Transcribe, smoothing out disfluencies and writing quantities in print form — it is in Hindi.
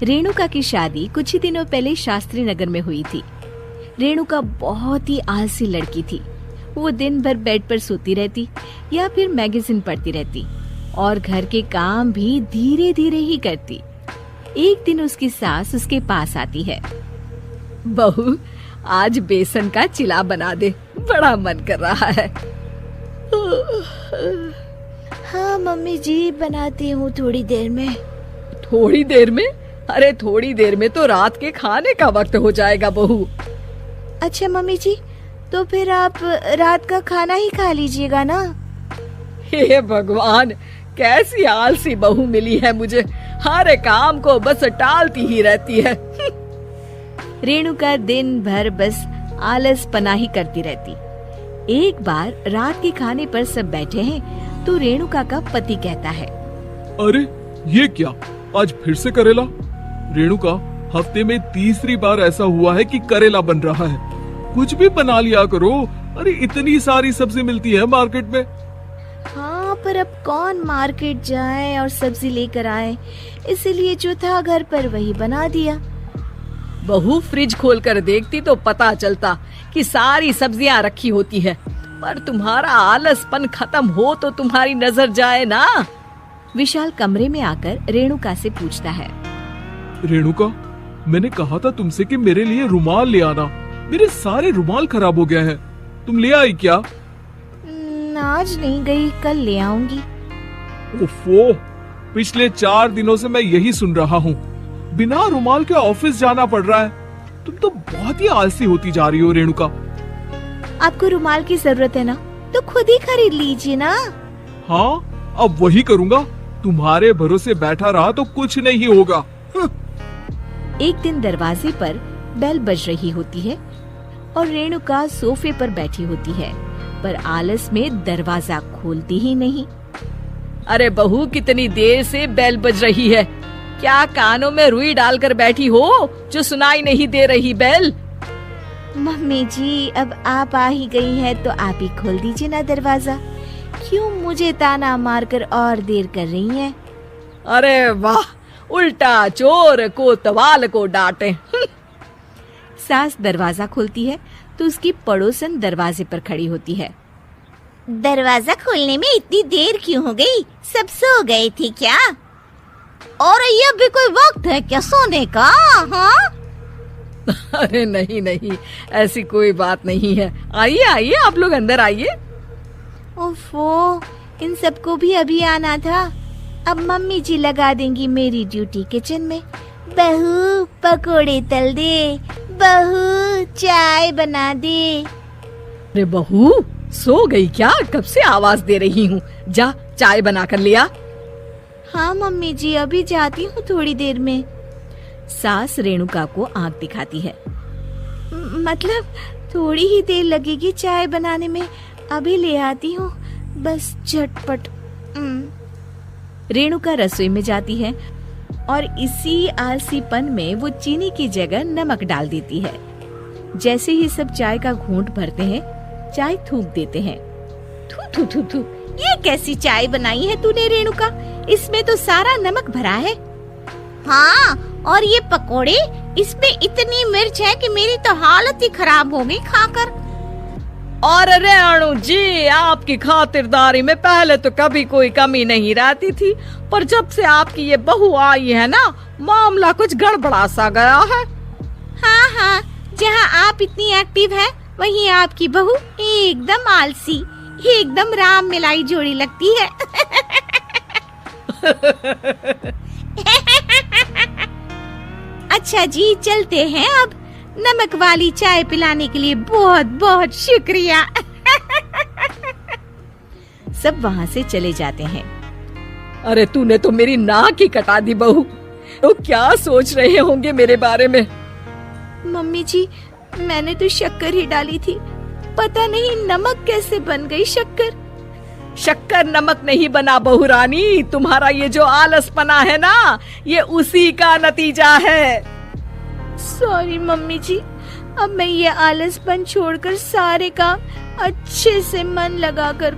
रेणुका की शादी कुछ ही दिनों पहले शास्त्री नगर में हुई थी। रेणुका बहुत ही आलसी लड़की थी। वो दिन भर बेड पर सोती रहती या फिर मैगजीन पढ़ती रहती और घर के काम भी धीरे धीरे ही करती। एक दिन उसकी सास उसके पास आती है। बहू, आज बेसन का चिला बना दे, बड़ा मन कर रहा है। हाँ मम्मी जी, बनाती हूँ थोड़ी देर में। थोड़ी देर में? अरे थोड़ी देर में तो रात के खाने का वक्त हो जाएगा बहू। अच्छा मम्मी जी, तो फिर आप रात का खाना ही खा लीजिएगा ना। हे भगवान, कैसी आलसी बहू मिली है मुझे, हर काम को बस टालती ही रहती है। रेणुका दिन भर बस आलस पना ही करती रहती। एक बार रात के खाने पर सब बैठे हैं तो रेणुका का पति कहता है, अरे ये क्या, आज फिर से करेला? रेणुका, हफ्ते में तीसरी बार ऐसा हुआ है कि करेला बन रहा है। कुछ भी बना लिया करो। अरे इतनी सारी सब्जी मिलती है मार्केट में। हाँ, पर अब कौन मार्केट जाए और सब्जी लेकर आए, इसलिए जो था घर पर वही बना दिया। बहू, फ्रिज खोल कर देखती तो पता चलता कि सारी सब्जियां रखी होती है, पर तुम्हारा आलसपन खत्म हो तो तुम्हारी नजर जाए ना। विशाल कमरे में आकर रेणुका से पूछता है, रेणुका, मैंने कहा था तुमसे कि मेरे लिए रुमाल ले आना। मेरे सारे रुमाल खराब हो गए हैं। तुम ले आई क्या? आज नहीं गई, कल ले आऊंगी। ओफो, पिछले 4 दिनों से मैं यही सुन रहा हूँ। बिना रुमाल के ऑफिस जाना पड़ रहा है। तुम तो बहुत ही आलसी होती जा रही हो रेणुका। आपको रुमाल की जरूरत है ना, तो खुद ही खरीद लीजिए ना। हाँ, अब वही करूँगा। तुम्हारे भरोसे बैठा रहा तो कुछ नहीं होगा। एक दिन दरवाजे पर बेल बज रही होती है और रेणुका सोफे पर बैठी होती है, पर आलस में दरवाजा खोलती ही नहीं। अरे बहू, कितनी देर से बेल बज रही है? क्या कानों में रुई डालकर बैठी हो जो सुनाई नहीं दे रही बेल? मम्मी जी, अब आप आ ही गई हैं तो आप ही खोल दीजिए ना दरवाजा। क्यों मुझे ताना मारकर और देर कर रही हैं? अरे वाह, उल्टा चोर को तवाल को डांटे। सास दरवाजा खोलती है तो उसकी पड़ोसन दरवाजे पर खड़ी होती है। दरवाजा खोलने में इतनी देर क्यों हो गई? सब सो गए थे क्या? और ये भी कोई वक्त है क्या सोने का? हाँ? अरे नहीं नहीं, ऐसी कोई बात नहीं है। आइए आइए, आप लोग अंदर आइए। ओफो, इन सबको भी अभी आना था। अब मम्मी जी लगा देंगी मेरी ड्यूटी किचन में। बहू, पकोड़े तल दे। बहू, चाय बना दे। अरे बहू, सो गई क्या? कब से आवाज दे रही हूँ, जा चाय बना कर लिया। हाँ मम्मी जी, अभी जाती हूँ थोड़ी देर में। सास रेणुका को आंख दिखाती है। मतलब थोड़ी ही देर लगेगी चाय बनाने में, अभी ले आती हूँ, बस झटपट। रेणुका रसोई में जाती है और इसी आलसीपन में वो चीनी की जगह नमक डाल देती है। जैसे ही सब चाय का घूंट भरते हैं, चाय थूक देते हैं। थू थू थू थू, ये कैसी चाय बनाई है तूने रेणुका? इसमें तो सारा नमक भरा है। हाँ, और ये पकोड़े, इसमें इतनी मिर्च है कि मेरी तो हालत ही खराब हो गई खाकर। और रेणु जी, आपकी खातिरदारी में पहले तो कभी कोई कमी नहीं रहती थी, पर जब से आपकी ये बहू आई है ना, मामला कुछ गड़बड़ा सा गया है। हाँ हाँ, जहाँ आप इतनी एक्टिव हैं, वहीं आपकी बहू एकदम आलसी, एकदम राम मिलाई जोड़ी लगती है। अच्छा जी, चलते हैं अब। नमक वाली चाय पिलाने के लिए बहुत बहुत शुक्रिया। सब वहाँ से चले जाते हैं। अरे तूने तो मेरी नाक ही कटा दी बहू। तो क्या सोच रहे होंगे मेरे बारे में? मम्मी जी, मैंने तो शक्कर ही डाली थी, पता नहीं नमक कैसे बन गई शक्कर। शक्कर नमक नहीं बना बहू रानी, तुम्हारा ये जो आलसपना है ना, ये उसी का नतीजा है। सॉरी मम्मी जी, अब मैं ये आलसपन छोड़कर सारे काम अच्छे से मन लगा कर